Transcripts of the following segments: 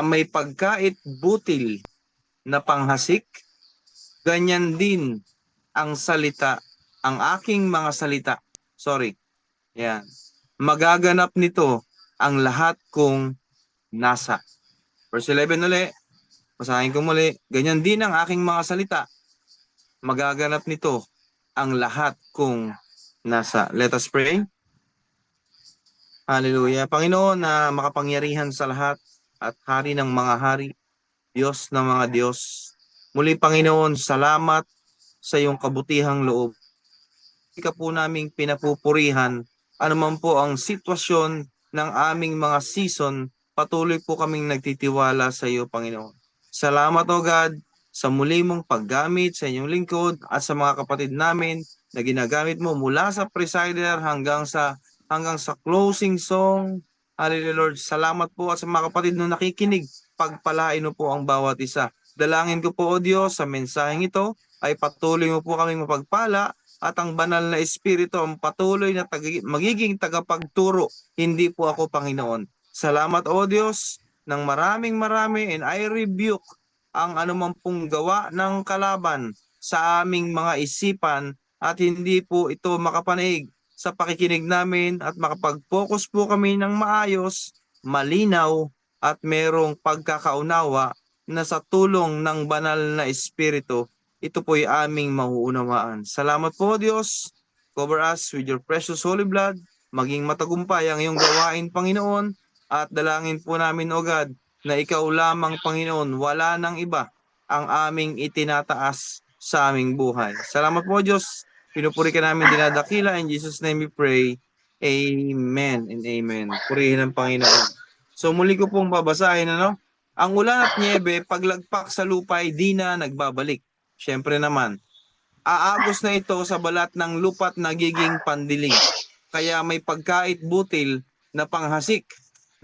may pagkait butil na panghasik, ganyan din ang salita, ang aking mga salita. Sorry. Yan. Magaganap nito ang lahat kong nasa. Verse 11 ulit. Basahin ko muli. Ganyan din ang aking mga salita. Magaganap nito ang lahat kong nasa. Let us pray. Hallelujah. Panginoon na makapangyarihan sa lahat at hari ng mga hari, Diyos ng mga Diyos. Muli Panginoon, salamat sa iyong kabutihang loob. Hindi ka po naming pinapupurihan anuman po ang sitwasyon ng aming mga season, patuloy po kaming nagtitiwala sa iyo, Panginoon. Salamat o God sa muli mong paggamit sa inyong lingkod at sa mga kapatid namin na ginagamit mo mula sa presider hanggang sa closing song. Hallelujah Lord. Salamat po at sa mga kapatid na nakikinig. Pagpalain mo po ang bawat isa. Dalangin ko po o Diyos sa mensaheng ito ay patuloy mo po kaming mapagpala at ang banal na espiritu ang patuloy na magiging tagapagturo. Hindi po ako, Panginoon. Salamat o Diyos ng maraming and I rebuke ang anumang pong gawa ng kalaban sa aming mga isipan at hindi po ito makapanig sa pakikinig namin at makapag-focus po kami ng maayos, malinaw at merong pagkakaunawa na sa tulong ng banal na espiritu ito po'y aming mauunawaan. Salamat po Diyos. Cover us with your precious holy blood. Maging matagumpay ang iyong gawain, Panginoon. At dalangin po namin, O God, na ikaw lamang, Panginoon, wala nang iba ang aming itinataas sa aming buhay. Salamat po Diyos. Pinupuri ka namin, dinadakila. In Jesus' name we pray. Amen and amen. Purihin ang Panginoon. So muli ko pong babasahin, ano? Ang ulan at niebe, paglagpak sa lupa ay di na nagbabalik. Siyempre naman, aagos na ito sa balat ng lupa't nagiging pandilig. Kaya may pagkait butil na panghasik.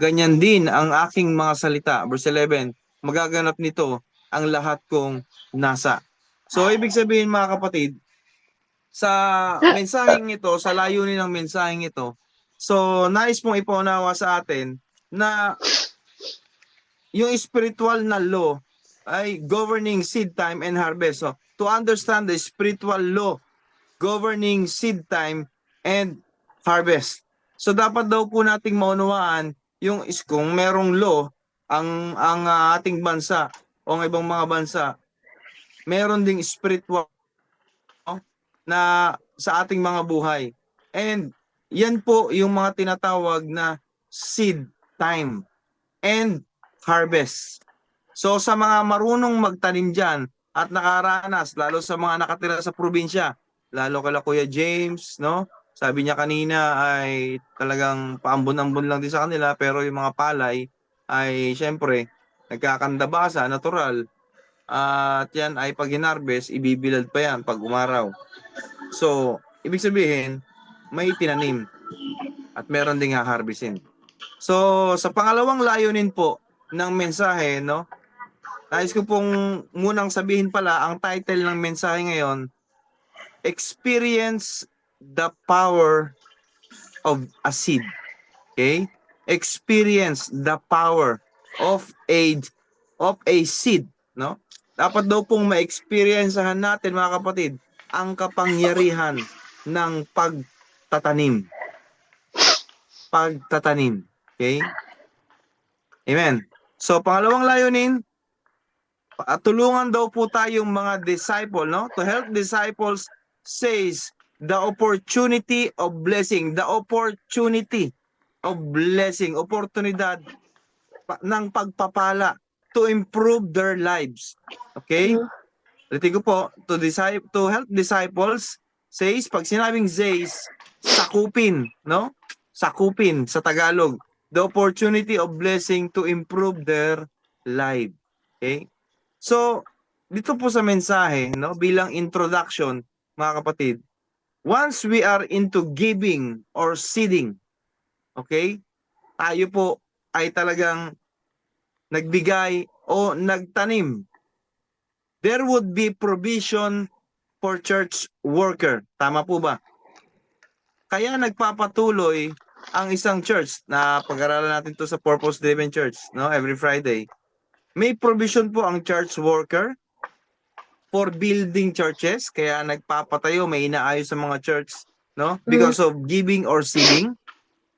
Ganyan din ang aking mga salita. Verse 11, magaganap nito ang lahat kong nasa. So, ibig sabihin mga kapatid, sa mensaheng ito, sa layunin ng mensaheng ito, so nais pong ipaunawa sa atin na yung spiritual na law ay governing seed time and harvest. So, to understand the spiritual law governing seed time and harvest. So, dapat daw po nating maunawaan yung kung merong law ang ating bansa o ang ibang mga bansa, meron ding spiritual na sa ating mga buhay. And yan po yung mga tinatawag na seed time and harvest. So sa mga marunong magtanim dyan at nakaranas, lalo sa mga nakatira sa probinsya, lalo kala Kuya James, no? Sabi niya kanina ay talagang paambon-ambon lang din sa kanila, pero yung mga palay ay syempre nagkakandabasa, natural. At yan ay pag hinarvest, ibibilad pa yan pag umaraw. So, ibig sabihin, may tinanim at meron ding haharvestin. So, sa pangalawang layunin po ng mensahe, no? Nais ko pong munang sabihin pala, ang title ng mensahe ngayon, Experience the Power of a Seed. Okay? Experience the power of a seed, no? Dapat daw pong ma-experiencehan natin mga kapatid ang kapangyarihan ng pagtatanim. Pagtatanim. Okay? Amen. So, pangalawang layunin, tulungan daw po tayong mga disciple, no? To help disciples says the opportunity of blessing. The opportunity of blessing. Oportunidad ng pagpapala to improve their lives. Okay? Ulitin ko po, to help disciples says, pag sinabing says, sakupin, no? Sakupin sa Tagalog. The opportunity of blessing to improve their life. Okay? So, dito po sa mensahe, no, bilang introduction, mga kapatid, once we are into giving or seeding, okay, tayo po ay talagang nagbigay o nagtanim, there would be provision for church worker. Tama po ba? Kaya nagpapatuloy ang isang church na pag-aralan natin to sa Purpose Driven Church, no, every Friday. May provision po ang church worker for building churches, kaya nagpapatayo, may inaayos sa mga church, no? Because of giving or seeing.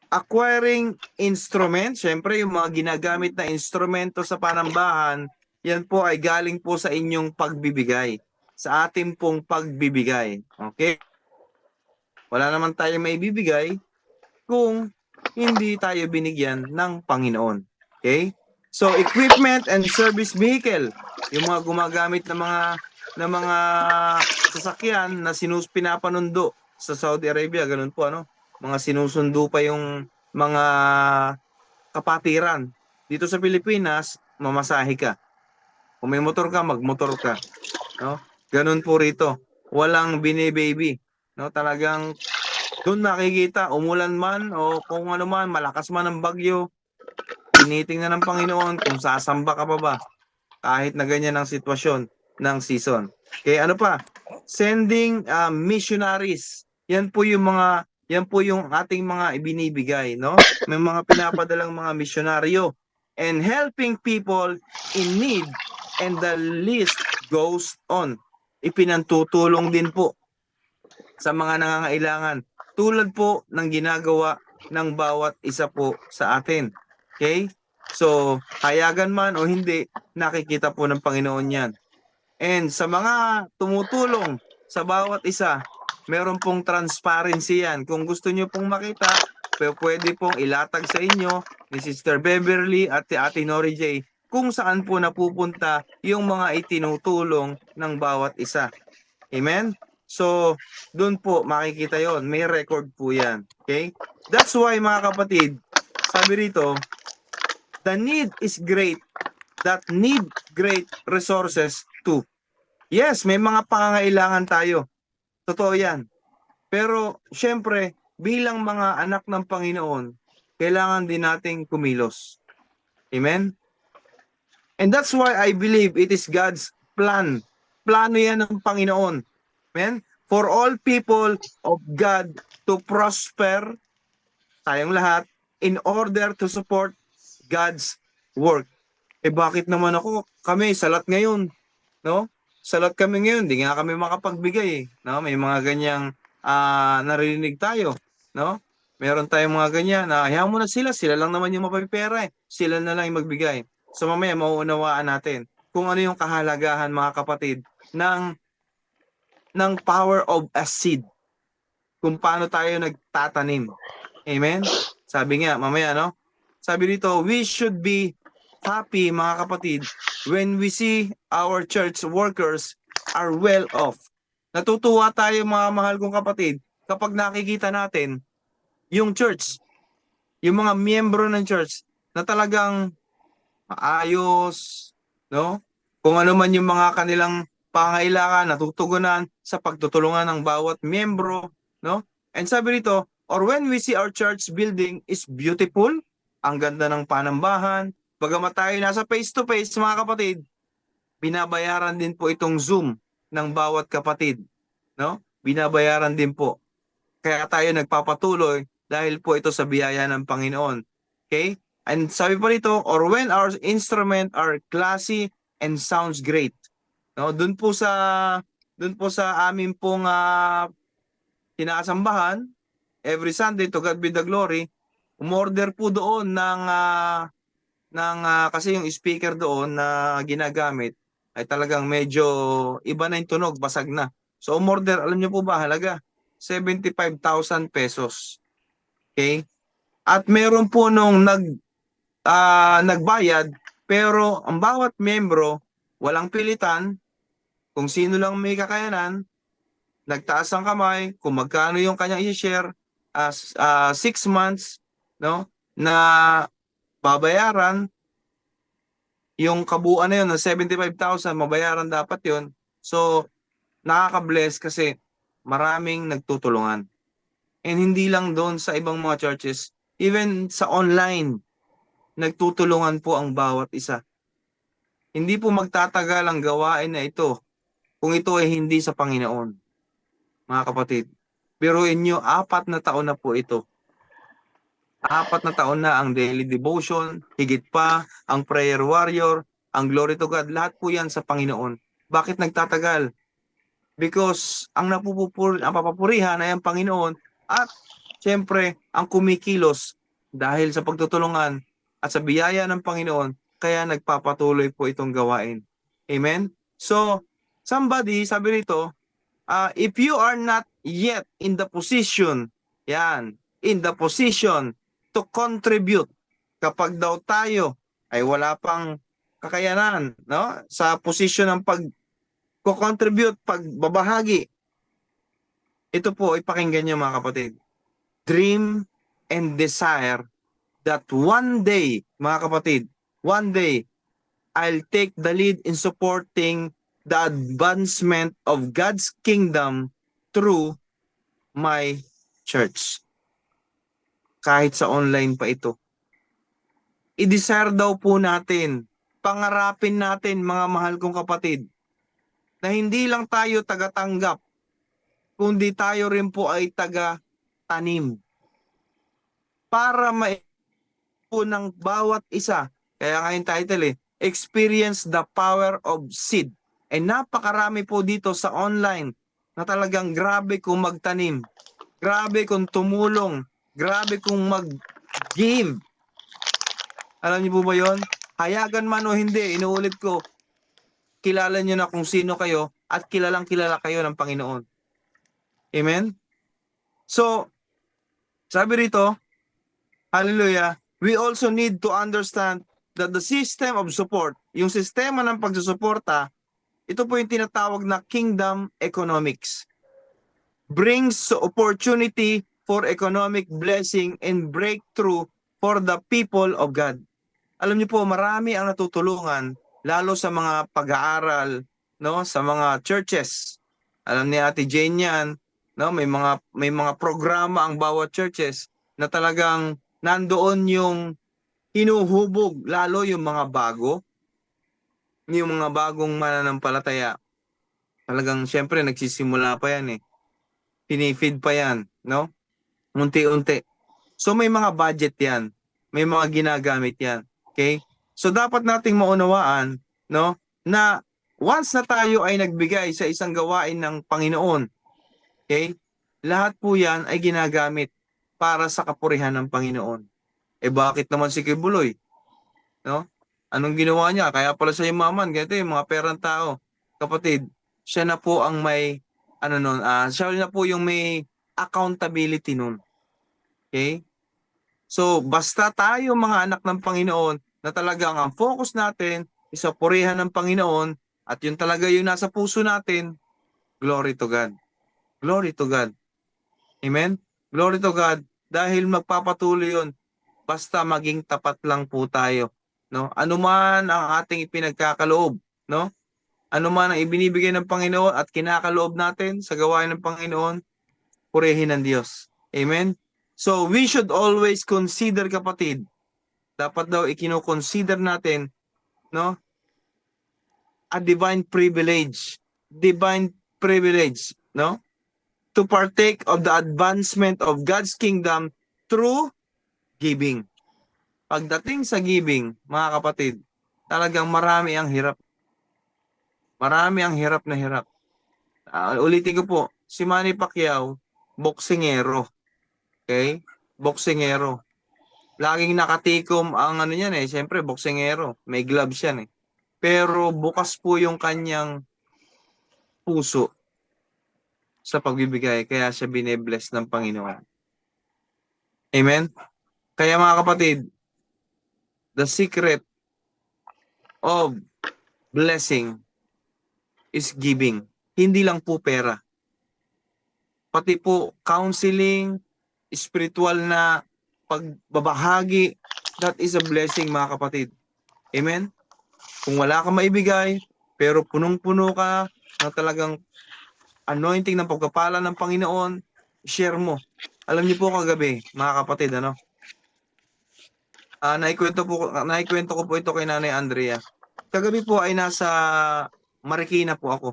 Acquiring instruments, syempre yung mga ginagamit na instrumento sa panambahan, yan po ay galing po sa inyong pagbibigay, sa ating pong pagbibigay. Okay? Wala naman tayo maibibigay kung hindi tayo binigyan ng Panginoon. Okay? So, equipment and service vehicle, yung mga gumagamit ng mga sasakyan na pinapanundo sa Saudi Arabia, ganun po, ano? Mga sinusundo pa yung mga kapatiran. Dito sa Pilipinas, mamasahe ka. Kung may motor ka, magmotor ka. No? Ganun po rito. Walang bini-baby. No? Talagang doon makikita, umulan man o kung ano man, malakas man ang bagyo, tinitingnan ng Panginoon kung sasamba ka pa ba kahit na ganyan ang sitwasyon ng season. Okay, ano pa? Sending missionaries. Yan po yung ating mga ibinibigay, no? May mga pinapadalang mga misyonaryo and helping people in need, and the list goes on. Ipinantutulong din po sa mga nangangailangan tulad po ng ginagawa ng bawat isa po sa atin. Okay? So, hayagan man o hindi, nakikita po ng Panginoon yan. And sa mga tumutulong sa bawat isa, meron pong transparency yan. Kung gusto nyo pong makita, pwede pong ilatag sa inyo ni Sister Beverly at si Ate Nori J kung saan po napupunta yung mga itinutulong ng bawat isa. Amen? So, doon po makikita yon, may record po yan. Okay? That's why mga kapatid, sabi rito, the need is great that need great resources too. Yes, may mga pangangailangan tayo. Totoo yan. Pero, syempre, bilang mga anak ng Panginoon, kailangan din nating kumilos. Amen? And that's why I believe it is God's plan. Plano yan ng Panginoon. Amen? For all people of God to prosper, tayong lahat, in order to support God's work. Bakit naman kami, salat ngayon, no? Salat kami ngayon, di nga kami makapagbigay, no? May mga ganyang narinig tayo, no? Meron tayong mga ganyan, hayaan mo na sila lang naman yung mapapipera sila na lang yung magbigay. So mamaya mauunawaan natin kung ano yung kahalagahan, mga kapatid, ng power of a seed. Kung paano tayo nagtatanim. Amen? Sabi nga, mamaya, no? Sabi dito, we should be happy, mga kapatid, when we see our church workers are well off. Natutuwa tayo, mga mahal kong kapatid, kapag nakikita natin yung church, yung mga miyembro ng church na talagang maayos, no? Kung ano man yung mga kanilang pangailangan, natutugunan sa pagtutulungan ng bawat miyembro, no? And sabi rito, or when we see our church building is beautiful, ang ganda ng panambahan, bagamat tayo nasa face-to-face, mga kapatid, binabayaran din po itong Zoom ng bawat kapatid, no? Binabayaran din po. Kaya tayo nagpapatuloy dahil po ito sa biyaya ng Panginoon. Okay? And sabi pa rito, or when our instrument are classy and sounds great. No, doon po sa amin pong sinasambahan every Sunday, to God be the glory. Umorder po doon kasi yung speaker doon na ginagamit ay talagang medyo iba na yung tunog, basag na. So umorder, alam niyo po ba, halaga 75,000 pesos. Okay? At meron po nung nagbayad, pero ang bawat membro, walang pilitan, kung sino lang may kakayanan, nagtaas ang kamay, kung magkano yung kanyang i-share, 6 months, no, na babayaran, yung kabuuan na yun ng 75,000, mabayaran dapat yun. So, nakaka-bless kasi maraming nagtutulungan. And hindi lang doon sa ibang mga churches, even sa online, nagtutulungan po ang bawat isa. Hindi po magtatagal ang gawain na ito kung ito ay hindi sa Panginoon, mga kapatid. Biruin nyo, 4 na taon na po ito. 4 na taon na ang daily devotion, higit pa ang prayer warrior, ang glory to God, lahat po yan sa Panginoon. Bakit nagtatagal? Because ang ang papapurihan ay ang Panginoon at siyempre ang kumikilos dahil sa pagtutulungan at sa biyaya ng Panginoon, kaya nagpapatuloy po itong gawain. Amen? So, somebody, sabi rito, if you are not yet in the position, yan, in the position to contribute, kapag daw tayo ay wala pang kakayanan, no? Sa posisyon ng pag-contribute, pagbabahagi, ito po, ipakinggan niyo mga kapatid. Dream and desire that one day, mga kapatid, one day, I'll take the lead in supporting the advancement of God's kingdom through my church. Kahit sa online pa ito. I-desire daw po natin, pangarapin natin mga mahal kong kapatid, na hindi lang tayo taga-tanggap, kundi tayo rin po ay taga-tanim. Para po ng bawat isa, kaya nga yung title Experience the Power of Seed. Napakarami po dito sa online na talagang grabe kung magtanim, grabe kung tumulong, grabe kung mag-give. Alam niyo po ba yun? Hayagan man o hindi, inuulit ko, kilala niyo na kung sino kayo at kilalang kilala kayo ng Panginoon. Amen? So, sabi rito, hallelujah, we also need to understand that the system of support, yung sistema ng pagsusuporta, ito po yung tinatawag na kingdom economics. Brings opportunity for economic blessing and breakthrough for the people of God. Alam niyo po, marami ang natutulungan, lalo sa mga pag-aaral, no, sa mga churches. Alam ni Ate Jane yan, no, may mga programa ang bawat churches na talagang nandoon yung hinuhubog, lalo yung mga bagong mananampalataya. Talagang syempre nagsisimula pa yan Pinifeed pa yan, no? Unti-unti. So may mga budget yan. May mga ginagamit yan. Okay? So dapat nating maunawaan, no, na once na tayo ay nagbigay sa isang gawain ng Panginoon, okay? Lahat po yan ay ginagamit para sa kapurihan ng Panginoon. Bakit naman si Kibuloy? No? Anong ginawa niya? Kaya pala siya yumaman, ganito yung mga perang tao. Kapatid, siya na po ang may siya na po yung may accountability nun. Okay? So, basta tayo mga anak ng Panginoon na talagang ang focus natin is sa purihan ng Panginoon at yun talaga yung nasa puso natin, glory to God. Glory to God. Amen? Glory to God. Dahil magpapatuloy yun, basta maging tapat lang po tayo. No? Ano man ang ating ipinagkakaloob, no? Ano man ang ibinibigay ng Panginoon at kinakaloob natin sa gawain ng Panginoon, purihin ng Diyos. Amen? So, we should always consider, kapatid, dapat daw ikino-consider natin, no? A divine privilege, no? To partake of the advancement of God's kingdom through giving. Pagdating sa giving, mga kapatid, talagang marami ang hirap. Marami ang hirap na hirap. Ulitin ko po, si Manny Pacquiao, boksingero. Okay? Boksingero. Laging nakatikom ang niyan siyempre boksingero. May gloves yan Pero bukas po yung kanyang puso sa pagbibigay. Kaya siya bine-bless ng Panginoon. Amen? Kaya mga kapatid, the secret of blessing is giving. Hindi lang po pera. Pati po counseling, spiritual na pagbabahagi, that is a blessing mga kapatid. Amen? Kung wala kang maibigay, pero punong-puno ka na talagang anointing ng pagkapala ng Panginoon, share mo. Alam niyo po kagabi, mga kapatid, naikwento ko po ito kay Nanay Andrea. Kagabi po ay nasa Marikina po ako.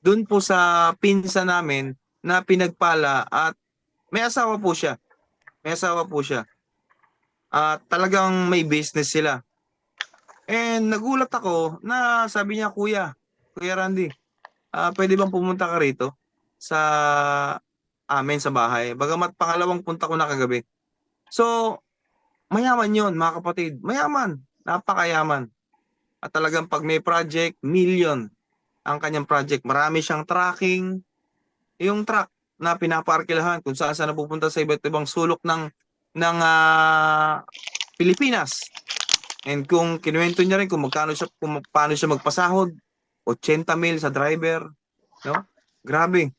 Doon po sa pinsa namin na pinagpala at may asawa po siya. May asawa po siya. Talagang may business sila. And nagulat ako na sabi niya, Kuya Randy, pwede bang pumunta ka rito sa amin sa bahay? Bagamat pangalawang punta ko na kagabi. So, mayaman yon mga kapatid. Mayaman. Napakayaman. At talagang pag may project, million ang kanyang project. Marami siyang tracking. Yung truck na pinaparkilahan kung saan saan napupunta sa iba't ibang sulok ng Pilipinas. And kung kinuwento niya rin kung paano siya magpasahod, 80,000 sa driver, no? Grabe.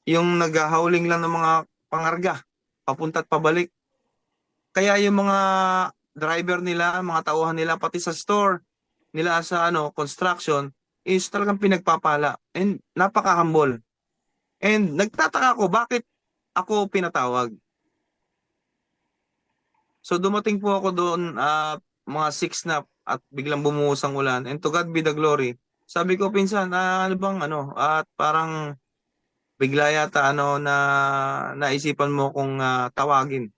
Yung naghahauling lang ng mga pangarga, papunta at pabalik. Kaya yung mga driver nila, mga tauhan nila, pati sa store nila sa construction, is talagang pinagpapala. And napaka-humble. And nagtataka ako, bakit ako pinatawag? So dumating po ako doon mga 6 na at biglang bumuhos ang ulan. And to God be the glory. Sabi ko, pinsan, ano bang at parang bigla yata na naisipan mo kung tawagin.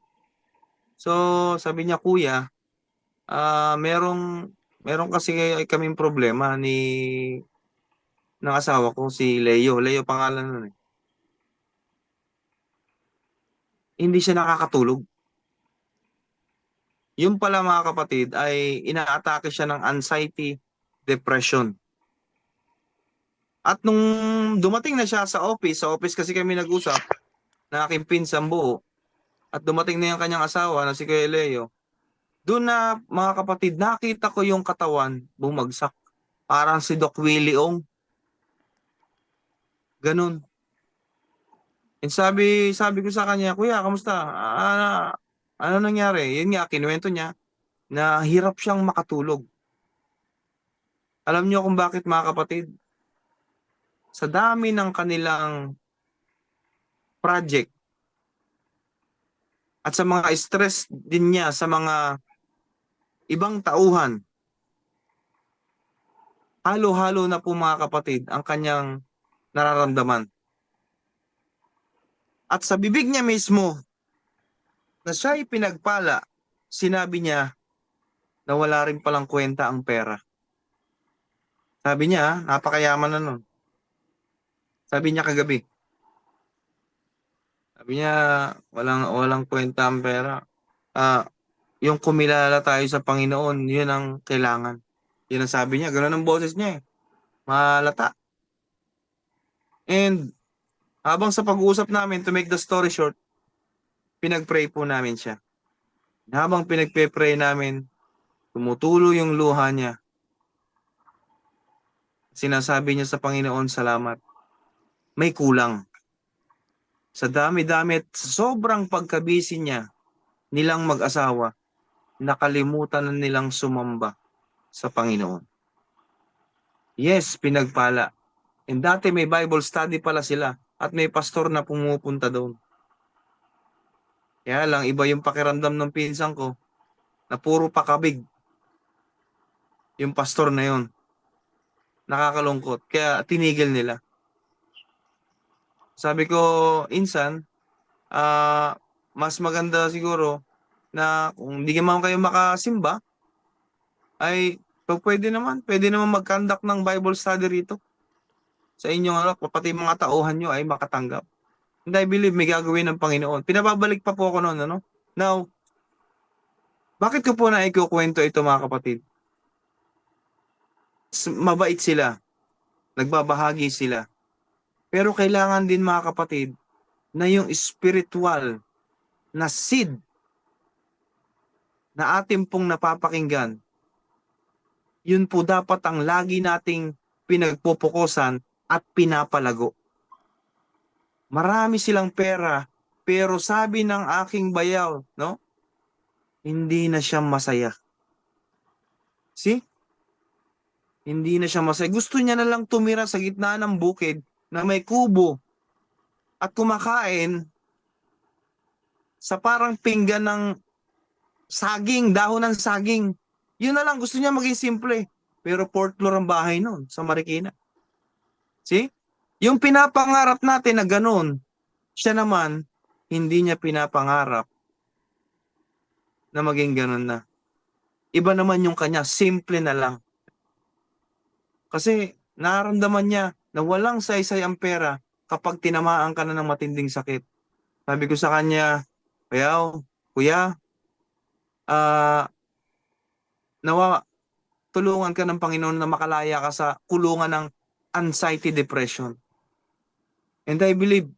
So sabi niya, Kuya, merong kasi kaming problema ng asawa ko, si Leo. Leo pangalan nun eh. Hindi siya nakakatulog. Yung pala mga kapatid ay inaatake siya ng anxiety, depression. At nung dumating na siya sa office kasi kami nag-usap na aking pinsang buo, at dumating na yung kanyang asawa na si Kuya Leo, doon na mga kapatid, nakita ko yung katawan bumagsak. Parang si Doc Willie Ong. Ganun. And sabi ko sa kanya, Kuya, kamusta? Ano nangyari? Yun nga, kinuwento niya na hirap siyang makatulog. Alam niyo kung bakit mga kapatid? Sa dami ng kanilang project at sa mga stress din niya sa mga ibang tauhan, halo-halo na po mga kapatid ang kanyang nararamdaman. At sa bibig niya mismo, na siya'y pinagpala, sinabi niya na wala rin palang kwenta ang pera. Sabi niya, napakayaman na nun. Sabi niya kagabi. Sabi niya, walang kwenta ang pera. Yung kumilala tayo sa Panginoon, yun ang kailangan. Yun ang sabi niya. Ganun ang boses niya eh. Malata. And habang sa pag-uusap namin, to make the story short, pinag-pray po namin siya. Habang pinagpe-pray namin, tumutulo yung luha niya. Sinasabi niya sa Panginoon, salamat. May kulang. Sa dami-dami at sobrang pagkabisi niya, nilang mag-asawa, nakalimutan na nilang sumamba sa Panginoon. Yes, pinagpala. And dati may Bible study pala sila at may pastor na pumupunta doon. Kaya lang, iba yung pakiramdam ng pinsan ko na puro pakabig yung pastor na yun. Nakakalungkot. Kaya tinigil nila. Sabi ko, insan, mas maganda siguro na kung hindi naman kayo makasimba, ay pwede naman mag-conduct ng Bible study rito. Sa inyong pati mga tauhan nyo ay makatanggap. And I believe may gagawin ng Panginoon. Pinababalik pa po ako noon, Now, bakit ko po na ikukwento ito mga kapatid? Mabait sila. Nagbabahagi sila. Pero kailangan din mga kapatid na yung spiritual na seed na ating pong napapakinggan, yun po dapat ang lagi nating pinagpupukusan at pinapalago. Marami silang pera, pero sabi ng aking bayaw, hindi na siya masaya. See? Hindi na siya masaya. Gusto niya na lang tumira sa gitna ng bukid na may kubo at kumakain sa parang pinggan ng saging, dahon ng saging. Yun na lang, gusto niya maging simple. Pero 4th floor ang bahay noon sa Marikina. See? Yung pinapangarap natin na ganun, siya naman, hindi niya pinapangarap na maging ganun na. Iba naman yung kanya, simple na lang. Kasi nararamdaman niya na walang saysay ang pera kapag tinamaan ka na ng matinding sakit. Sabi ko sa kanya, kuya, ah, nawa, tulungan ka ng Panginoon na makalaya ka sa kulungan ng anxiety depression. And I believe,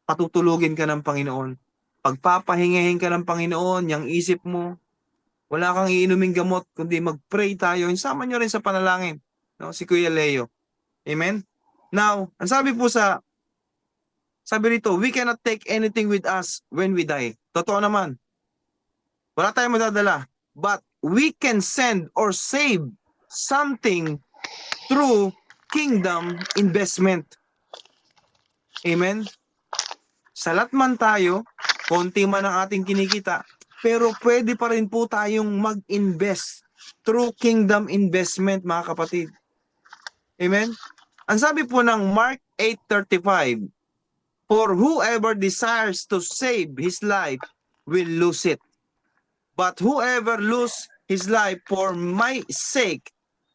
patutulugin ka ng Panginoon. Pagpapahingahin ka ng Panginoon, yung isip mo, wala kang iinuming gamot, kundi mag-pray tayo. Isama nyo rin sa panalangin. No? Si Kuya Leo. Amen? Now, ang sabi rito, we cannot take anything with us when we die. Totoo naman. Wala tayong madadala. But we can send or save something through kingdom investment. Amen? Salat man tayo, konti man ang ating kinikita, pero pwede pa rin po tayong mag-invest through kingdom investment, mga kapatid. Amen? Ang sabi po ng Mark 8:35, for whoever desires to save his life will lose it. But whoever lose his life for my sake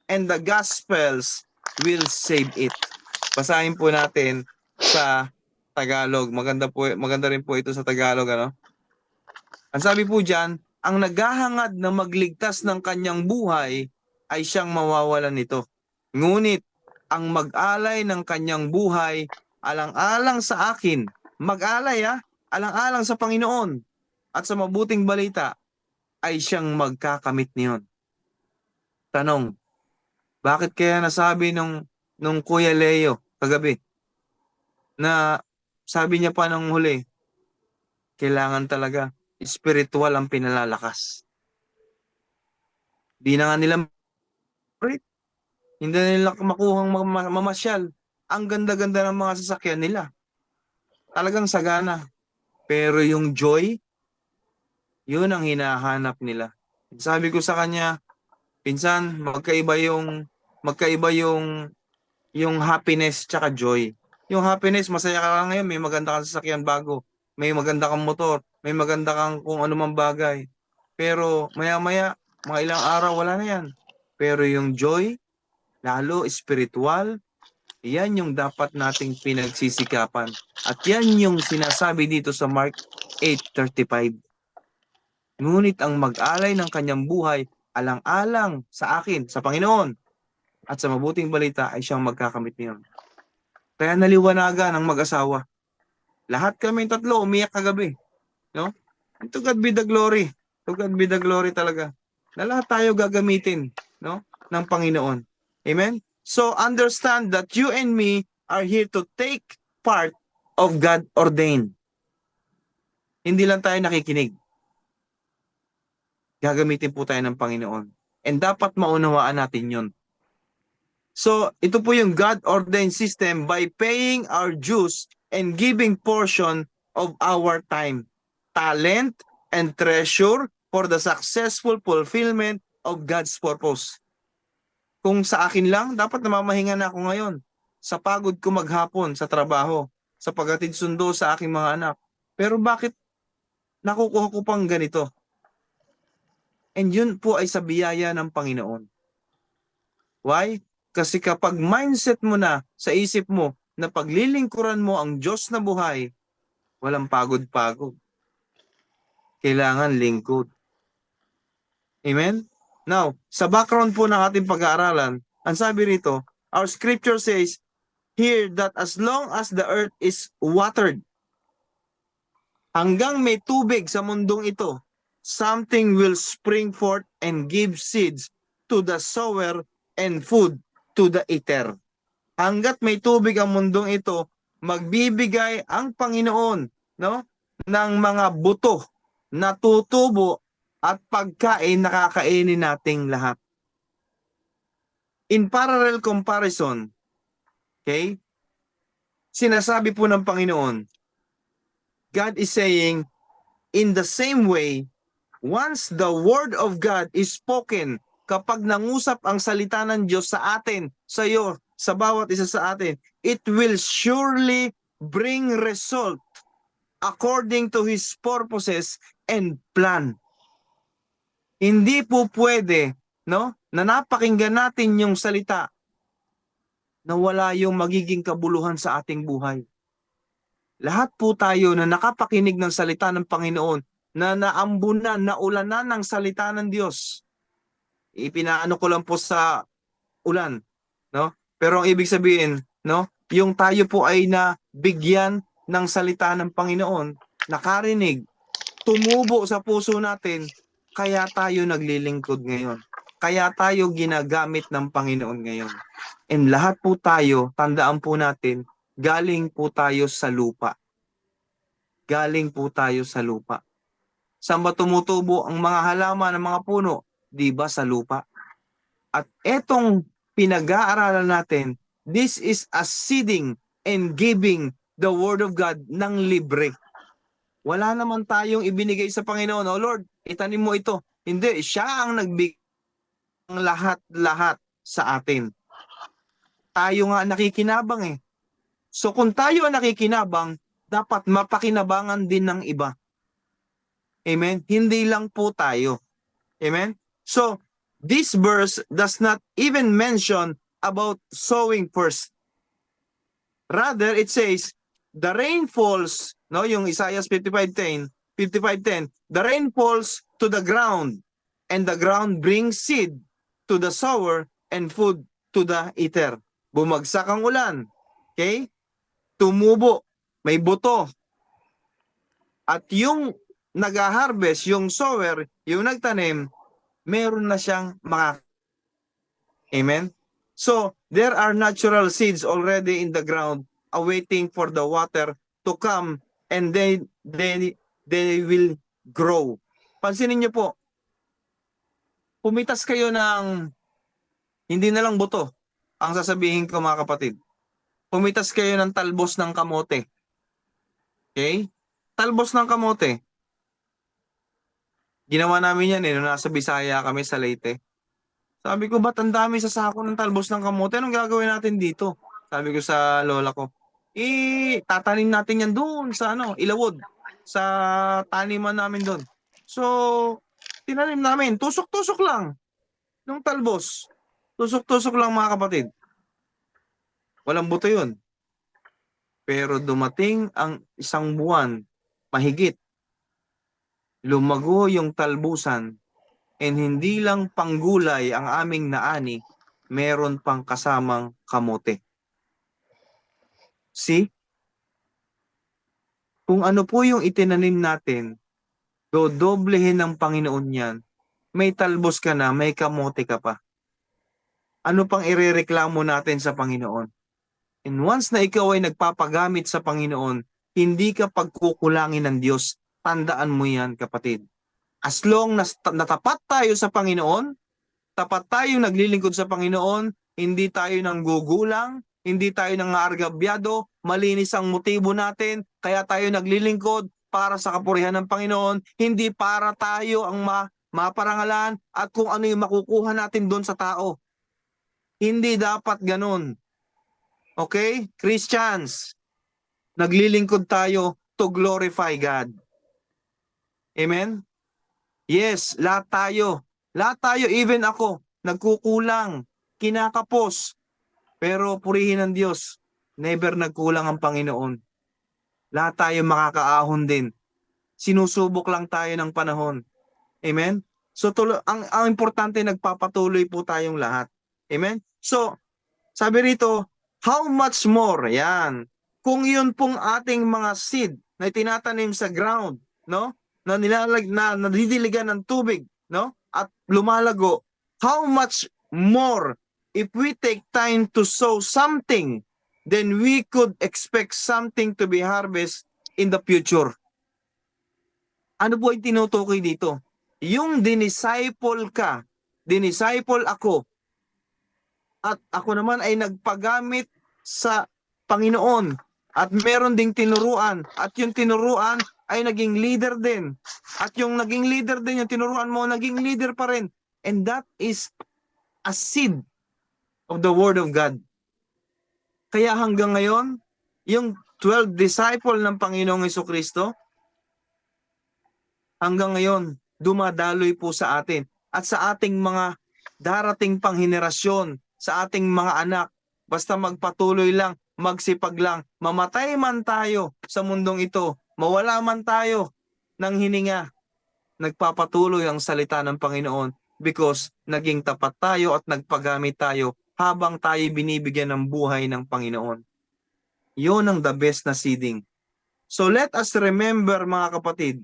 and the gospels will save it. Basahin po natin sa Tagalog. Maganda rin po ito sa Tagalog, ano? Ang sabi po diyan, ang naghahangad na magligtas ng kanyang buhay ay siyang mawawalan nito. Ngunit ang mag-alay ng kanyang buhay alang-alang sa akin, mag-alay alang-alang sa Panginoon at sa mabuting balita ay siyang magkakamit niyon. Tanong, bakit kaya nasabi nung Kuya Leo kagabi na sabi niya pa nung huli, kailangan talaga spiritual ang pinalalakas. Di na nga nila hindi na nila makuhang mamasyal. Ang ganda-ganda ng mga sasakyan nila. Talagang sagana. Pero yung joy, yun ang hinahanap nila. Sabi ko sa kanya, pinsan, magkaiba yung happiness tsaka joy. Yung happiness, masaya ka lang ngayon, may maganda kang sasakyan bago, may maganda kang motor, may maganda kang kung anumang bagay. Pero maya-maya, mga ilang araw, wala na yan. Pero yung joy, lalo spiritual, yan yung dapat nating pinagsisikapan. At yan yung sinasabi dito sa Mark 8:35. Ngunit ang mag-alay ng kanyang buhay alang-alang sa akin, sa Panginoon, at sa mabuting balita ay siyang magkakamit niyon. Kaya naliwanagan ang mag-asawa. Lahat kami tatlo umiyak kagabi. No? And to God be the glory. To God be the glory talaga. Na lahat tayo gagamitin, no, ng Panginoon. Amen? So understand that you and me are here to take part of God ordained. Hindi lang tayo nakikinig. Gagamitin po tayo ng Panginoon. And dapat maunawaan natin yun. So, ito po yung God-ordained system by paying our dues and giving portion of our time, talent, and treasure for the successful fulfillment of God's purpose. Kung sa akin lang, dapat namamahinga na ako ngayon. Sa pagod ko maghapon sa trabaho, sa paghatid sundo sa aking mga anak. Pero bakit nakukuha ko pang ganito? And yun po ay sa biyaya ng Panginoon. Why? Kasi kapag mindset mo na sa isip mo na paglilingkuran mo ang Diyos na buhay, walang pagod-pagod. Kailangan lingkod. Amen? Now, sa background po ng ating pag-aaralan, ang sabi rito, our scripture says here that as long as the earth is watered, hanggang may tubig sa mundong ito, something will spring forth and give seeds to the sower and food to the eater. Hanggat may tubig ang mundong ito, magbibigay ang Panginoon, no, ng mga buto na tutubo at pagkain na kakainin nating lahat. In parallel comparison, okay, sinasabi po ng Panginoon, God is saying, in the same way, once the word of God is spoken, kapag nangusap ang salita ng Diyos sa atin, sa iyo, sa bawat isa sa atin, it will surely bring result according to His purposes and plan. Hindi po pwede, no, na napakinggan natin yung salita na wala yung magiging kabuluhan sa ating buhay. Lahat po tayo na nakapakinig ng salita ng Panginoon, na naambunan, naulanan ng salita ng Diyos. Ipinaano ko lang po sa ulan, no? Pero ang ibig sabihin, no, yung tayo po ay nabigyan ng salita ng Panginoon, nakarinig, tumubo sa puso natin, kaya tayo naglilingkod ngayon. Kaya tayo ginagamit ng Panginoon ngayon. And lahat po tayo, tandaan po natin, galing po tayo sa lupa. Galing po tayo sa lupa. Saan ba tumutubo ang mga halaman, ng mga puno? Di ba sa lupa? At etong pinag-aaralan natin, this is a seeding and giving the Word of God ng libre. Wala naman tayong ibinigay sa Panginoon, "Oh Lord, itanim mo ito." Hindi, siya ang nagbigay ng lahat-lahat sa atin. Tayo nga nakikinabang eh. So kung tayo ang nakikinabang, dapat mapakinabangan din ng iba. Amen? Hindi lang po tayo. Amen? So, this verse does not even mention about sowing first. Rather, it says, the rain falls, no, yung Isaiah 55:10, the rain falls to the ground, and the ground brings seed to the sower and food to the eater. Bumagsak ang ulan, okay? Tumubo, may buto. At yung nag-harvest, yung sower, yung nagtanim, meron na siyang mga. Amen? So, there are natural seeds already in the ground awaiting for the water to come, and they will grow. Pansinin niyo po, pumitas kayo ng hindi na lang buto. Ang sasabihin ko mga kapatid, pumitas kayo ng talbos ng kamote. Okay? Talbos ng kamote. Ginawa namin yan nung nasa Bisaya kami sa Leyte. Sabi ko, ba't ang dami sa sako ng talbos ng kamote? Anong gagawin natin dito? Sabi ko sa lola ko, tatanim natin yan doon sa Ilawod, sa taniman namin doon. So, tinanim namin, tusok-tusok lang ng talbos. Tusok-tusok lang mga kapatid. Walang buto yun. Pero dumating ang isang buwan, mahigit, lumago yung talbusan, and hindi lang panggulay ang aming naani, meron pang kasamang kamote. See? Kung ano po yung itinanim natin, dodoblehin ng Panginoon yan. May talbos ka na, may kamote ka pa. Ano pang irereklamo natin sa Panginoon? And once na ikaw ay nagpapagamit sa Panginoon, hindi ka pagkukulangin ng Diyos. Tandaan mo yan, kapatid. As long na natapat tayo sa Panginoon, tapat tayo naglilingkod sa Panginoon, hindi tayo nang gugulang, hindi tayo nang aargabyado, malinis ang motibo natin, kaya tayo naglilingkod para sa kapurihan ng Panginoon, hindi para tayo ang maparangalan at kung ano yung makukuha natin doon sa tao. Hindi dapat ganun. Okay? Christians, naglilingkod tayo to glorify God. Amen? Yes, lahat tayo. Lahat tayo, even ako, nagkukulang, kinakapos. Pero purihin ng Diyos, never nagkulang ang Panginoon. Lahat tayo makakaahon din. Sinusubok lang tayo ng panahon. Amen? So ang importante, nagpapatuloy po tayong lahat. Amen? So, sabi rito, how much more? Yan. Kung yun pong ating mga seed na itinatanim sa ground, no? Na nadidiligan ng tubig, no? At lumalago, how much more if we take time to sow something, then we could expect something to be harvest in the future. Ano po yung tinutukoy dito? Yung dinisciple ka, dinisciple ako, at ako naman ay nagpagamit sa Panginoon at meron ding tinuruan at yung tinuruan ay naging leader din at yung naging leader din, yung tinuruan mo, naging leader pa rin, and that is a seed of the Word of God. Kaya hanggang ngayon, yung 12 disciple ng Panginoong Hesukristo, hanggang ngayon, dumadaloy po sa atin at sa ating mga darating pang henerasyon, sa ating mga anak. Basta magpatuloy lang, magsipag lang, mamatay man tayo sa mundong ito, mawala man tayo ng hininga, nagpapatuloy ang salita ng Panginoon because naging tapat tayo at nagpagamit tayo habang tayo binibigyan ng buhay ng Panginoon. Yun ang the best na seeding. So let us remember, mga kapatid,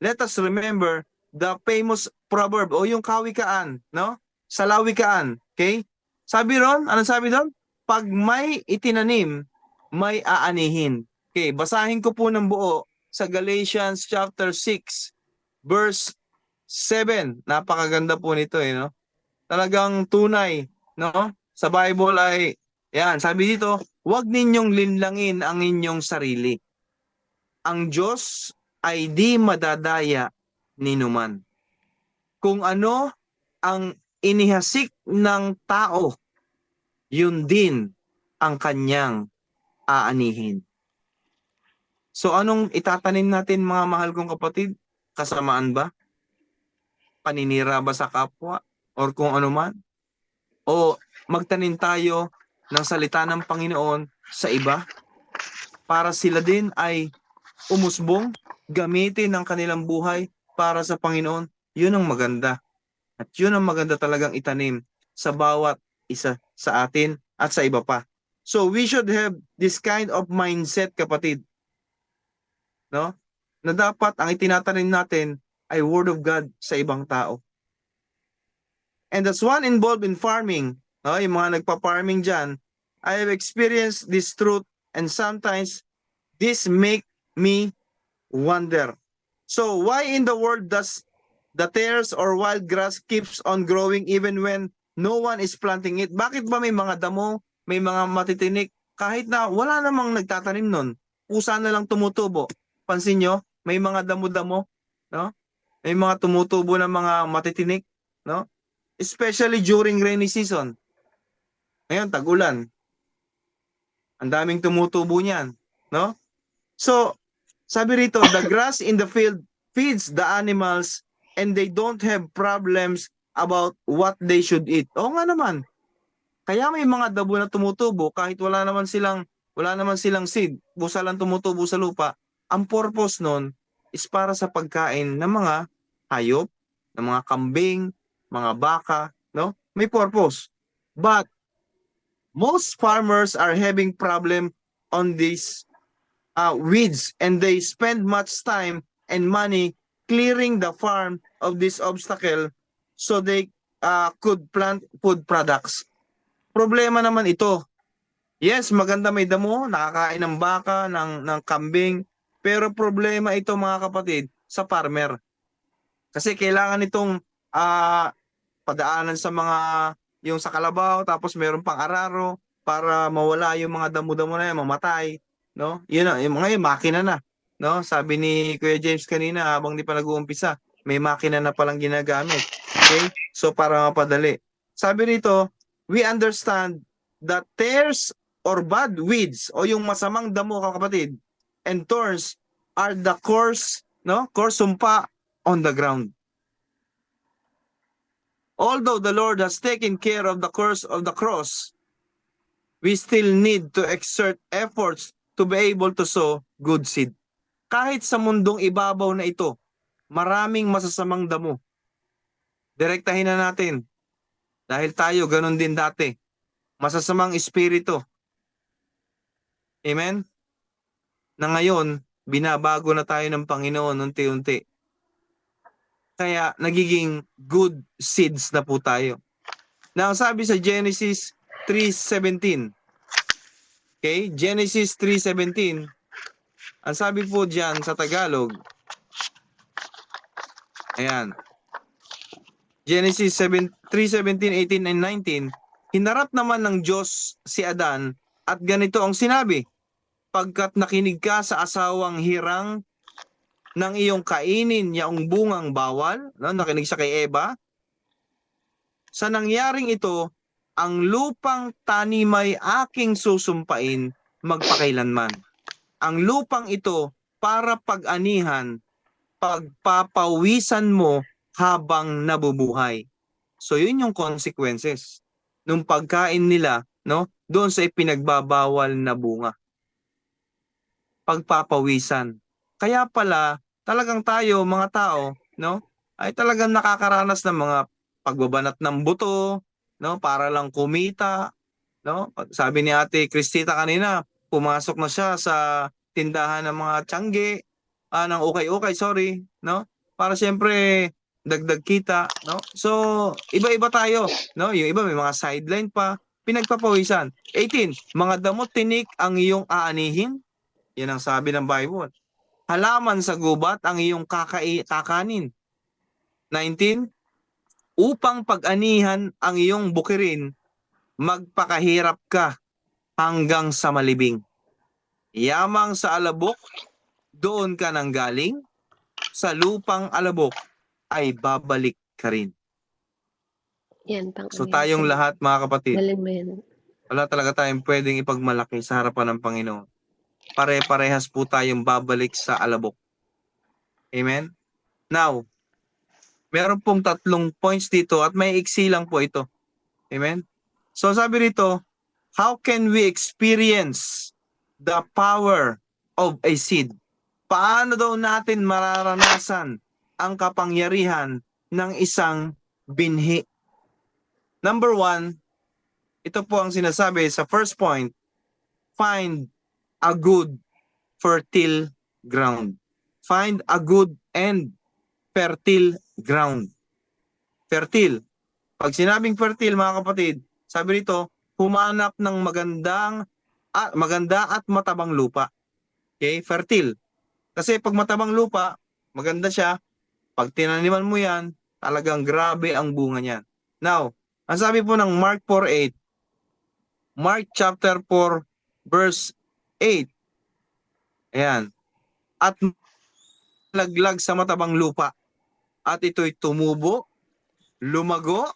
let us remember the famous proverb o yung kawikaan, no? Sa lawikaan, okay? Sabi ron, ano sabi doon? Pag may itinanim, may aanihin. Okay, basahin ko po ng buo sa Galatians chapter 6, verse 7. Napakaganda po nito no? Talagang tunay, no? Sa Bible ay, yan, sabi dito, huwag ninyong linlangin ang inyong sarili. Ang Diyos ay di madadaya ni numan. Kung ano ang inihasik ng tao, yun din ang kanyang aanihin. So anong itatanim natin, mga mahal kong kapatid? Kasamaan ba? Paninira ba sa kapwa? Or kung ano man? O magtanim tayo ng salita ng Panginoon sa iba para sila din ay umusbong, gamitin ang kanilang buhay para sa Panginoon? Yun ang maganda. At yun ang maganda talagang itanim sa bawat isa sa atin at sa iba pa. So we should have this kind of mindset, kapatid. No? Na dapat ang itinatanim natin ay Word of God sa ibang tao. And as one involved in farming, no, yung mga nagpa-farming dyan, I have experienced this truth and sometimes this make me wonder. So why in the world does the tares or wild grass keeps on growing even when no one is planting it? Bakit ba may mga damo, may mga matitinik, kahit na wala namang nagtatanim nun? Pusa na lang tumutubo. Pansin nyo, may mga damo-damo, no? May mga tumutubo ng mga matitinik, no? Especially during rainy season. Ngayon, tag-ulan. Ang daming tumutubo niyan, no? So, sabi rito, the grass in the field feeds the animals and they don't have problems about what they should eat. Oo nga naman. Kaya may mga dabo na tumutubo kahit wala naman silang seed, busa lang tumutubo sa lupa. Ang purpose nun is para sa pagkain ng mga hayop, ng mga kambing, mga baka, no? May purpose. But most farmers are having problem on these weeds and they spend much time and money clearing the farm of this obstacle so they could plant food products. Problema naman ito. Yes, maganda may damo, nakakain ng baka, ng kambing, pero problema ito, mga kapatid, sa farmer. Kasi kailangan itong padaanan sa mga, yung sa kalabaw, tapos meron pang araro para mawala yung mga damo-damo na yan, mamatay. No? Yun na, yung mga makina na. No? Sabi ni Kuya James kanina, habang di pa nag-uumpisa, may makina na palang ginagamit. Okay? So para mapadali. Sabi rito, we understand that tares or bad weeds o yung masamang damo, kapatid, and thorns are the coarse, no? Coarse sumpa on the ground. Although the Lord has taken care of the curse of the cross, we still need to exert efforts to be able to sow good seed. Kahit sa mundong ibabaw na ito, maraming masasamang damo. Direktahin na natin. Dahil tayo, ganun din dati. Masasamang espiritu. Amen? Na ngayon, binabago na tayo ng Panginoon unti-unti. Kaya, nagiging good seeds na po tayo. Now, sabi sa Genesis 3:17. Okay? Genesis 3:17. Ang sabi po dyan sa Tagalog, ayan. Genesis 3:17, 18, and 19. Hinarap naman ng Diyos si Adan at ganito ang sinabi, pagkat nakinig ka sa asawang hirang ng iyong kainin yaong bungang bawal, no? Nakinig siya kay Eva. Sa nangyaring ito, ang lupang tanimay aking susumpain magpakailanman. Ang lupang ito para pag-anihan, pagpapawisan mo habang nabubuhay. So yun yung consequences nung pagkain nila, no, doon sa ipinagbabawal na bunga. Pagpapawisan. Kaya pala talagang tayo mga tao, no, ay talagang nakakaranas ng mga pagbabanat ng buto, no, para lang kumita, no? Sabi ni Ate Cristita kanina, pumasok na siya sa tindahan ng mga tiyangge, ng ukay-ukay, sorry, no? Para siyempre dagdag kita, no? So, iba-iba tayo, no? Yung iba may mga sideline pa, pinagpapawisan. 18, mga damot tinik ang iyong aanihin. Yan ang sabi ng Bible. Halaman sa gubat ang iyong kakanin. 19, upang pag-anihan ang iyong bukirin, magpakahirap ka hanggang sa malibing. Yamang sa alabok, doon ka nang galing, sa lupang alabok ay babalik ka rin. Yan, So tayong lahat mga kapatid, galing mo yan. wala talaga tayong pwedeng ipagmalaki sa harapan ng Panginoon. Pare-parehas po tayong babalik sa alabok. Amen? Now, meron pong 3 points dito at may iksi lang po ito. Amen? So sabi rito, how can we experience the power of a seed? Paano daw natin mararanasan ang kapangyarihan ng isang binhi? Number 1, ito po ang sinasabi sa first point, find a good fertile ground. Find a good and fertile ground. Fertile. Pag sinabing fertile mga kapatid, sabi rito, humanap ng maganda at matabang lupa. Okay, fertile. Kasi pag matabang lupa, maganda siya. Pag tinaniman mo yan, talagang grabe ang bunga niyan. Now, ang sabi po ng Mark 4:8, Mark chapter 4 verse 8. Ayan. At laglag sa matabang lupa. At ito'y tumubo, lumago,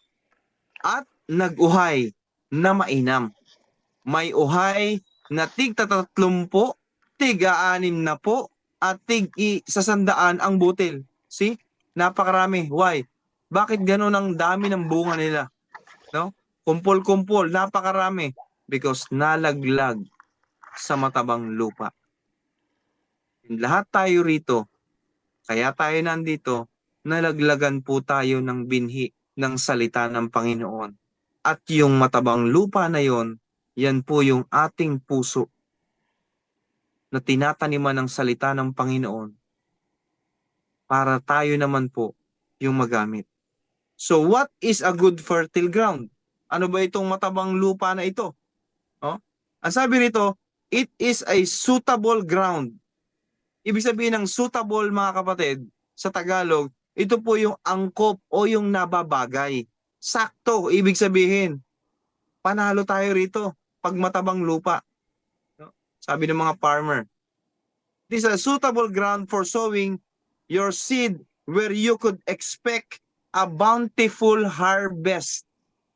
at nag-uhay na mainam. May uhay na tig-30, tig-60 at tig-100 ang butil. See? Napakarami. Why? Bakit ganun ang dami ng bunga nila? No? Kumpol-kumpol, napakarami. Because nalaglag sa matabang lupa. Lahat tayo rito, kaya tayo nandito, nalaglagan po tayo ng binhi ng salita ng Panginoon. At yung matabang lupa na yon, yan po yung ating puso na tinataniman ng salita ng Panginoon para tayo naman po yung magamit. So what is a good fertile ground? Ano ba itong matabang lupa na ito? Oh? Ang sabi rito, it is a suitable ground. Ibig sabihin ng suitable mga kapatid, sa Tagalog, ito po yung angkop o yung nababagay. Sakto, ibig sabihin. Panalo tayo rito pag matabang lupa. Sabi ng mga farmer, this is a suitable ground for sowing your seed where you could expect a bountiful harvest.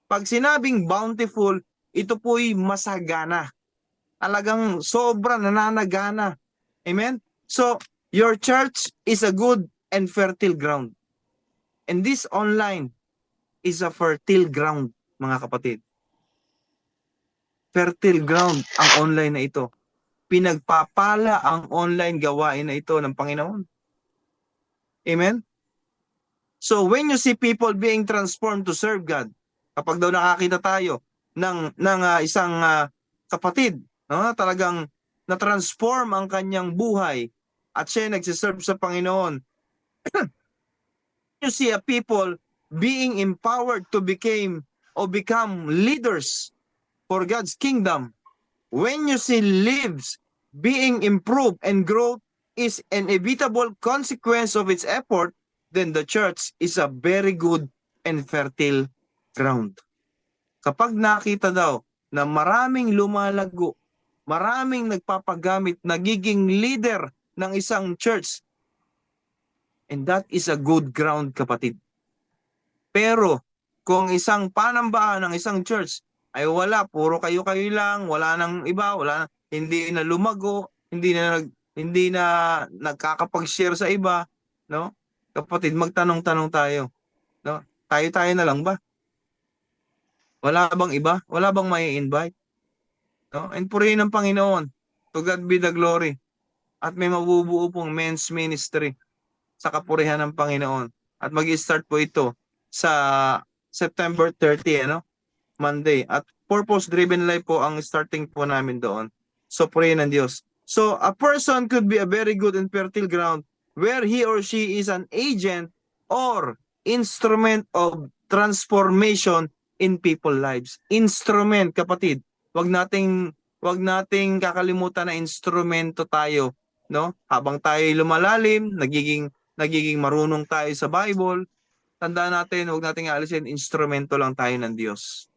Pag sinabing bountiful, ito po'y masagana. Talagang sobra nananagana. Amen? So, your church is a good and fertile ground. And this online is a fertile ground, mga kapatid. Fertile ground ang online na ito. Pinagpapala ang online gawain na ito ng Panginoon. Amen? So, when you see people being transformed to serve God, kapag daw nakakita tayo ng isang kapatid, no, talagang na-transform ang kanyang buhay at siya nagsiserve sa Panginoon, you see a people being empowered to become leaders for God's kingdom. When you see lives being improved and growth is an inevitable consequence of its effort, then the church is a very good and fertile ground. Kapag nakita daw na maraming lumalago, maraming nagpapagamit, nagiging leader ng isang church, and that is a good ground, kapatid. Pero kung isang panambahan ng isang church ay wala, puro kayo-kayo lang, wala nang iba, hindi na lumago, hindi na nagkakapag-share sa iba, no? Kapatid, magtanong-tanong tayo, no? Tayo-tayo na lang ba? Wala bang iba? Wala bang may invite? No? And purihin ng Panginoon. To God be the glory. At may mabubuo pong men's ministry sa kapurihan ng Panginoon. At mag-start po ito sa September 30, ano? Monday. At purpose-driven life po ang starting po namin doon. So, purihin ng Diyos. So, a person could be a very good and fertile ground where he or she is an agent or instrument of transformation in people lives. Instrument, kapatid. Wag nating kakalimutan na instrumento tayo, no? Habang tayo lumalalim, nagiging marunong tayo sa Bible, tandaan natin, wag nating aalisin, instrumento lang tayo ng Diyos.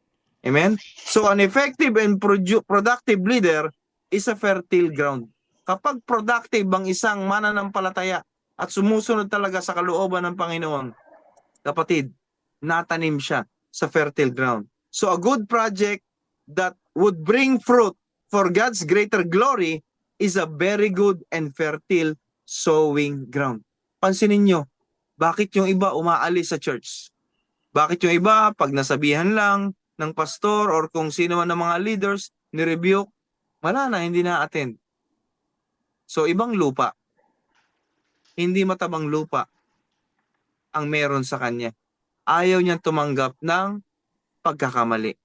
Amen? So, an effective and productive leader is a fertile ground. Kapag productive ang isang mananampalataya at sumusunod talaga sa kalooban ng Panginoon, kapatid, natanim siya sa fertile ground. So, a good project that would bring fruit for God's greater glory is a very good and fertile sowing ground. Pansinin nyo, bakit yung iba umaalis sa church? Bakit yung iba, pag nasabihan lang ng pastor or kung sino man ng mga leaders, ni-rebuke, wala na, hindi na-attend. So, ibang lupa. Hindi matabang lupa ang meron sa kanya. Ayaw niyang tumanggap ng pagkakamali.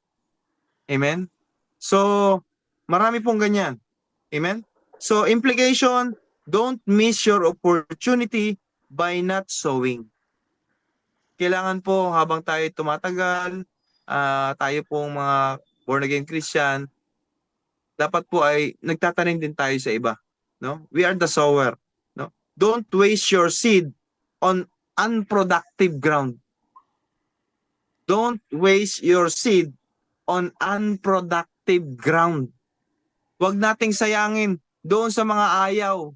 Amen? So, marami pong ganyan. Amen? So, implication, don't miss your opportunity by not sowing. Kailangan po habang tayo tumatagal, tayo pong mga born-again Christian, dapat po ay nagtatanim din tayo sa iba. No? We are the sower. No? Don't waste your seed on unproductive ground. Don't waste your seed on unproductive ground. Huwag nating sayangin doon sa mga ayaw.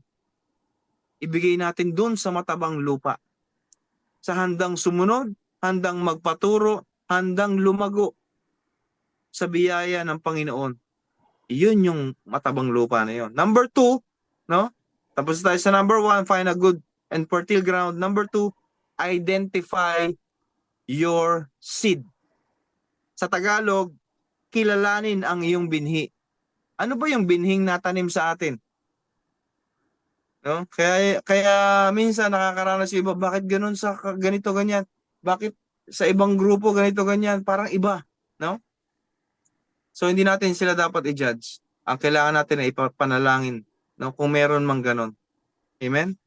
Ibigay natin doon sa matabang lupa. Sa handang sumunod, handang magpaturo, handang lumago sa biyaya ng Panginoon. Yun yung matabang lupa na yun. Number 2, no? Tapos tayo sa number 1, find a good and fertile ground. Number 2, identify your seed. Sa Tagalog, kilalanin ang iyong binhi. Ano ba yung binhing natanim sa atin? No? Kaya minsan nakakaranas yung iba, bakit ganun sa ganito ganyan? Bakit sa ibang grupo ganito ganyan? Parang iba, no? So hindi natin sila dapat i-judge. Ang kailangan natin ay ipapanalangin, no, kung meron mang ganun. Amen?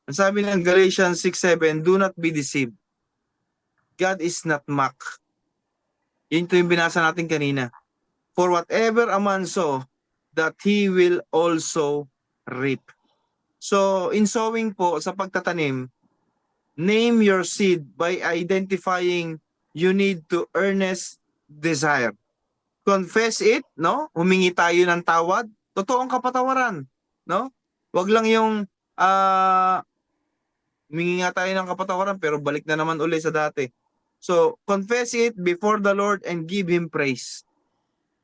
Ang sabi ng Galatians 6:7, do not be deceived. God is not mocked. Yun ito yung binasa natin kanina. For whatever a man sow, that he will also reap. So in sowing po, sa pagtatanim, name your seed by identifying you need to earnest desire. Confess it, no? Humingi tayo ng tawad. Totoong kapatawaran, no? Wag lang yung humingi nga tayo ng kapatawaran pero balik na naman uli sa dati. So, confess it before the Lord and give Him praise.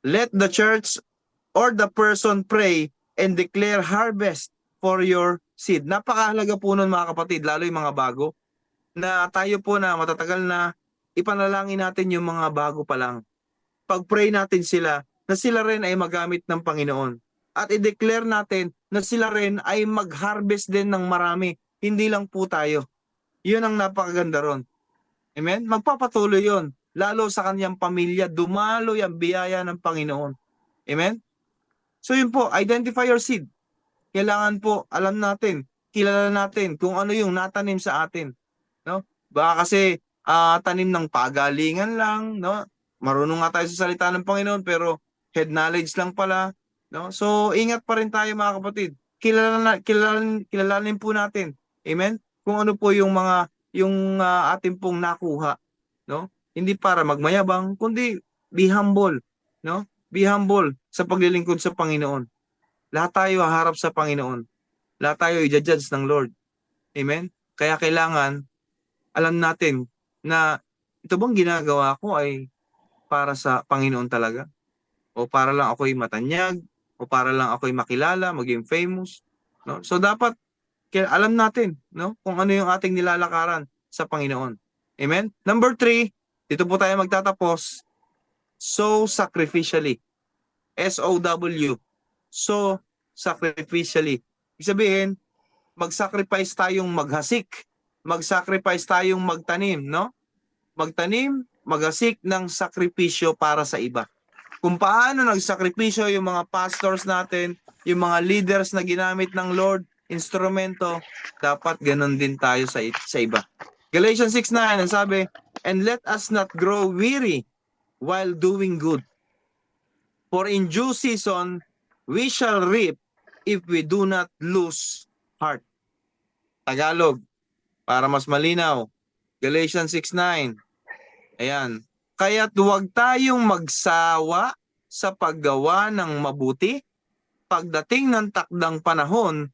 Let the church or the person pray and declare harvest for your seed. Napakahalaga po nun mga kapatid, lalo yung mga bago, na tayo po na matatagal na ipanalangin natin yung mga bago pa lang. Pag-pray natin sila na sila rin ay magamit ng Panginoon. At i-declare natin na sila rin ay mag-harvest din ng marami. Hindi lang po tayo. Yun ang napakaganda ron. Amen? Magpapatuloy yun. Lalo sa kanyang pamilya, dumaloy ang biyaya ng Panginoon. Amen? So yun po, identify your seed. Kailangan po, alam natin, kilala natin kung ano yung natanim sa atin. No? Baka kasi tanim ng pagalingan lang, no? Marunong nga tayo sa salita ng Panginoon pero head knowledge lang pala, no? So ingat pa rin tayo mga kapatid. Kilalanin po natin. Amen? Kung ano po yung mga ating pong nakuha, no? Hindi para magmayabang, kundi be humble, no? Be humble sa paglilingkod sa Panginoon. Lahat tayo haharap sa Panginoon. Lahat tayo i-judge ng Lord. Amen? Kaya kailangan alam natin na ito bang ginagawa ko ay para sa Panginoon talaga? O para lang ako'y matanyag? O para lang ako'y makilala, maging famous? No? So dapat Kaya alam natin, no, kung ano yung ating nilalakaran sa Panginoon. Amen? Number 3, dito po tayo magtatapos. So sacrificially. S-O-W. So sacrificially. Ibig sabihin, mag-sacrifice tayong maghasik. Mag-sacrifice tayong magtanim, no? Magtanim, maghasik ng sakripisyo para sa iba. Kung paano nagsakripisyo yung mga pastors natin, yung mga leaders na ginamit ng Lord, instrumento, dapat ganun din tayo sa iba. Galatians 6:9, ang sabi, and let us not grow weary while doing good. For in due season, we shall reap if we do not lose heart. Tagalog, para mas malinaw. Galatians 6:9. Ayan. Kaya't huwag tayong magsawa sa paggawa ng mabuti pagdating ng takdang panahon,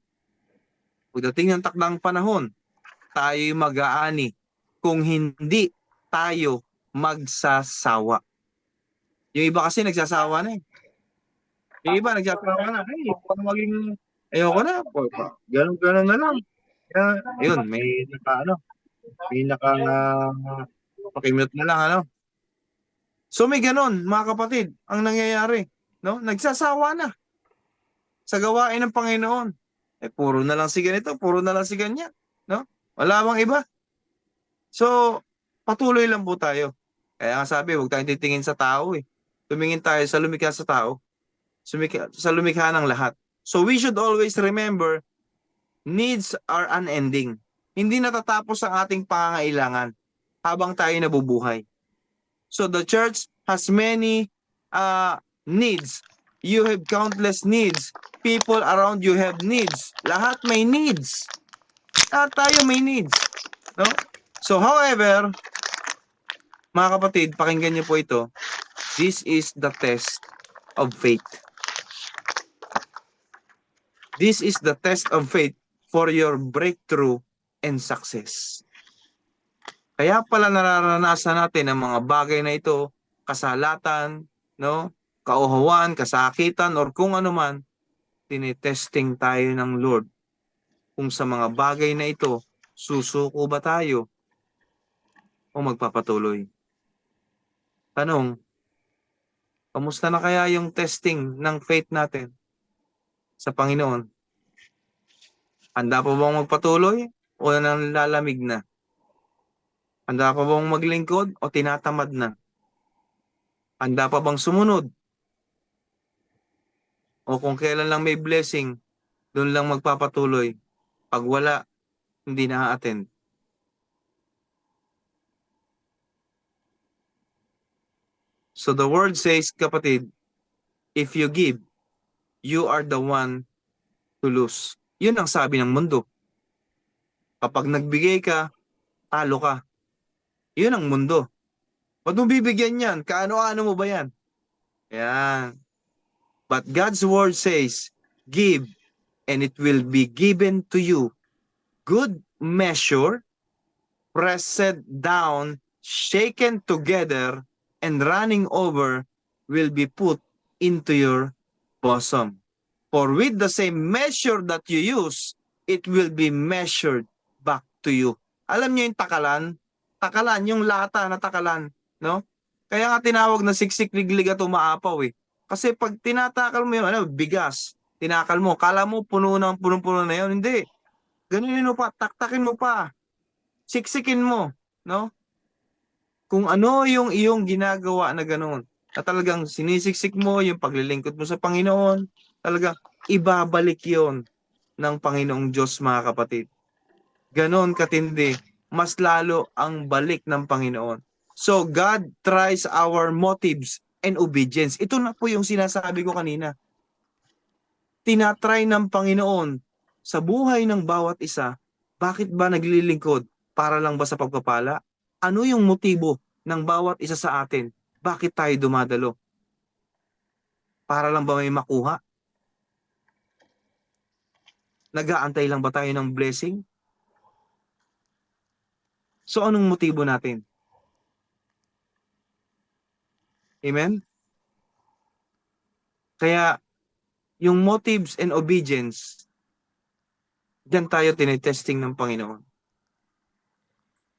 tayo'y mag-aani kung hindi tayo magsasawa. Yung iba kasi nagsasawa na eh. Yung iba nagsasawa na. Ay, ayoko na. Ganun na lang. Kaya, ayun, may pakimute na lang, ano. So may ganon, mga kapatid, ang nangyayari, no? Nagsasawa na sa gawain ng Panginoon. Puro na lang si ganito, puro na lang si ganyan, no? Wala bang iba? So, patuloy lang po tayo. Kaya nga sabi, huwag tayong titingin sa tao eh. Tumingin tayo sa lumikha sa tao, sa lumikha ng lahat. So we should always remember, needs are unending. Hindi natatapos ang ating pangangailangan habang tayo nabubuhay. So the church has many needs. You have countless needs. People around you have needs. Lahat may needs. Lahat tayo may needs. No? So however, mga kapatid, pakinggan niyo po ito. This is the test of faith. This is the test of faith for your breakthrough and success. Kaya pala nararanasan natin ang mga bagay na ito, kasalatan, no, kauhawan, kasakitan, or kung ano man, tinetesting tayo ng Lord. Kung sa mga bagay na ito, susuko ba tayo o magpapatuloy? Tanong, kamusta na kaya yung testing ng faith natin sa Panginoon? Handa pa bang magpatuloy o nanlalamig na? Handa pa bang maglingkod o tinatamad na? Handa pa bang sumunod? O kung kailan lang may blessing, doon lang magpapatuloy. Pag wala, hindi na-attend. So the word says, kapatid, if you give, you are the one to lose. Yun ang sabi ng mundo. Kapag nagbigay ka, talo ka. Yun ang mundo. Ba't mo bibigyan yan? Kaano-ano mo ba yan? Yan. But God's word says, give, and it will be given to you. Good measure, pressed down, shaken together, and running over will be put into your bosom. For with the same measure that you use, it will be measured back to you. Alam niyo yung takalan? Takalan, yung lata na takalan, no? Kaya nga tinawag na siksik, liglig at umaapaw eh. Kasi pag tinatakal mo yung bigas, tinakal mo, kala mo punong-puno na yun. Hindi. Ganunin mo pa, taktakin mo pa. Siksikin mo, no? Kung ano yung iyong ginagawa na ganoon, na talagang sinisiksik mo yung paglilingkod mo sa Panginoon, talaga ibabalik yon ng Panginoong Diyos, mga kapatid. Ganon katindi, mas lalo ang balik ng Panginoon. So God tries our motives and obedience. Ito na po yung sinasabi ko kanina. Tinatry ng Panginoon sa buhay ng bawat isa. Bakit ba naglilingkod? Para lang ba sa pagpapala? Ano yung motibo ng bawat isa sa atin? Bakit tayo dumadalo? Para lang ba may makuha? Nag-aantay lang ba tayo ng blessing? So anong motibo natin? Amen? Kaya yung motives and obedience, Diyan tayo tinitesting ng Panginoon.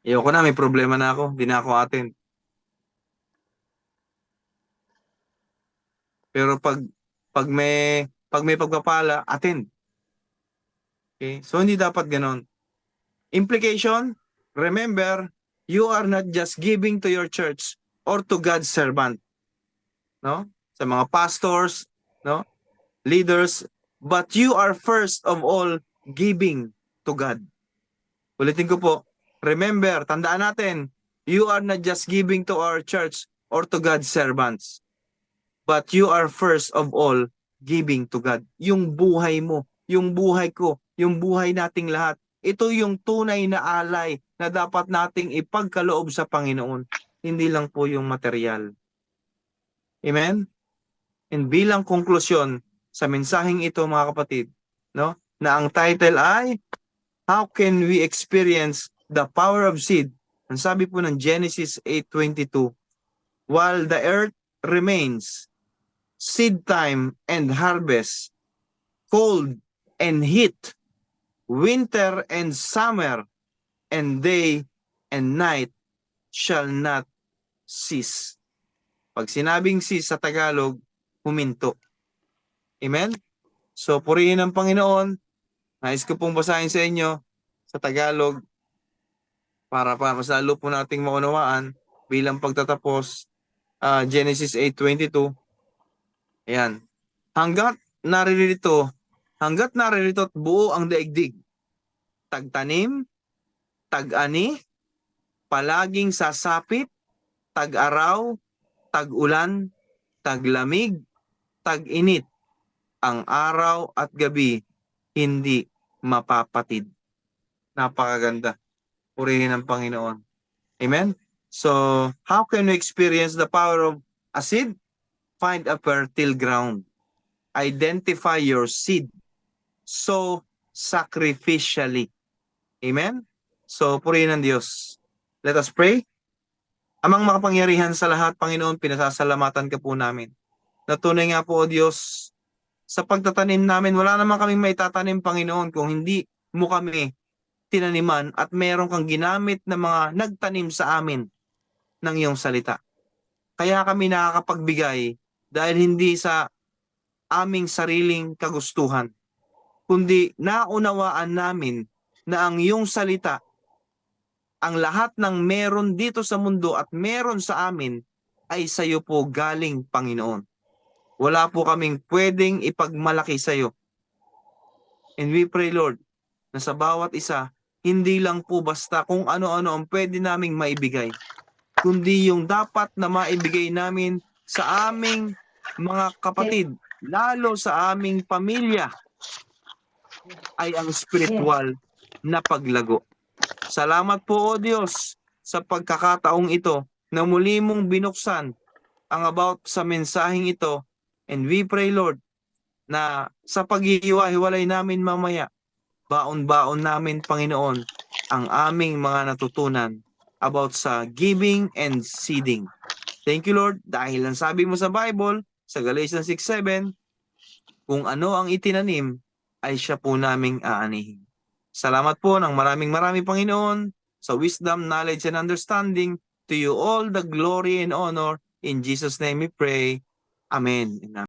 Ayoko na, may problema na ako, di na ako attend. Pero pag may pagpapala, attend. Okay? So hindi dapat ganon. Implication, remember, you are not just giving to your church or to God's servant, no? Sa mga pastors, no? Leaders, but you are first of all giving to God. Ulitin ko po, remember, tandaan natin, you are not just giving to our church or to God's servants, but you are first of all giving to God. Yung buhay mo, yung buhay ko, yung buhay nating lahat, ito yung tunay na alay na dapat nating ipagkaloob sa Panginoon. Hindi lang po yung material. Amen? And bilang konklusyon sa mensaheng ito mga kapatid, no, na ang title ay How Can We Experience the Power of Seed? Ang sabi po ng Genesis 8:22, while the earth remains, seed time and harvest, cold and heat, winter and summer, and day and night shall not cease. Pag sinabing cease sa Tagalog, huminto. Amen? So, purihin ang Panginoon. Nais ko pong basahin sa inyo sa Tagalog para mas lalo po nating maunawaan bilang pagtatapos. Genesis 8:22. Ayan. Hanggat naririto at buo ang daigdig, tagtanim, tag-ani, palaging sasapit, tag-araw, tag-ulan, taglamig, tag-init, ang araw at gabi hindi mapapatid. Napakaganda. Purihin ang Panginoon. Amen? So, how can we experience the power of a seed? Find a fertile ground. Identify your seed. Sow sacrificially. Amen? So, purihin ang Diyos. Let us pray. Amang makapangyarihan sa lahat, Panginoon, pinasasalamatan ka po namin. Natunay nga po, O Diyos, sa pagtatanim namin, wala naman kaming maitatanim, Panginoon, kung hindi mo kami tinaniman at meron kang ginamit na mga nagtanim sa amin ng iyong salita. Kaya kami nakakapagbigay dahil hindi sa aming sariling kagustuhan, kundi naunawaan namin na ang iyong salita, ang lahat ng meron dito sa mundo at meron sa amin ay sa iyo po galing, Panginoon. Wala po kaming pwedeng ipagmalaki sa iyo. And we pray, Lord, na sa bawat isa, hindi lang po basta kung ano-ano ang pwede naming maibigay, kundi yung dapat na maibigay namin sa aming mga kapatid, lalo sa aming pamilya, ay ang spiritual na paglago. Salamat po, O Diyos, sa pagkakataong ito na muli mong binuksan ang about sa mensaheng ito. And we pray, Lord, na sa paghihiwa-hiwalay namin mamaya, baon-baon namin, Panginoon, ang aming mga natutunan about sa giving and seeding. Thank you, Lord, dahil ang sabi mo sa Bible, sa Galatians 6:7, kung ano ang itinanim, ay siya po naming aanihin. Salamat po ng maraming Panginoon, sa wisdom, knowledge, and understanding. To you all the glory and honor. In Jesus' name we pray. Amen.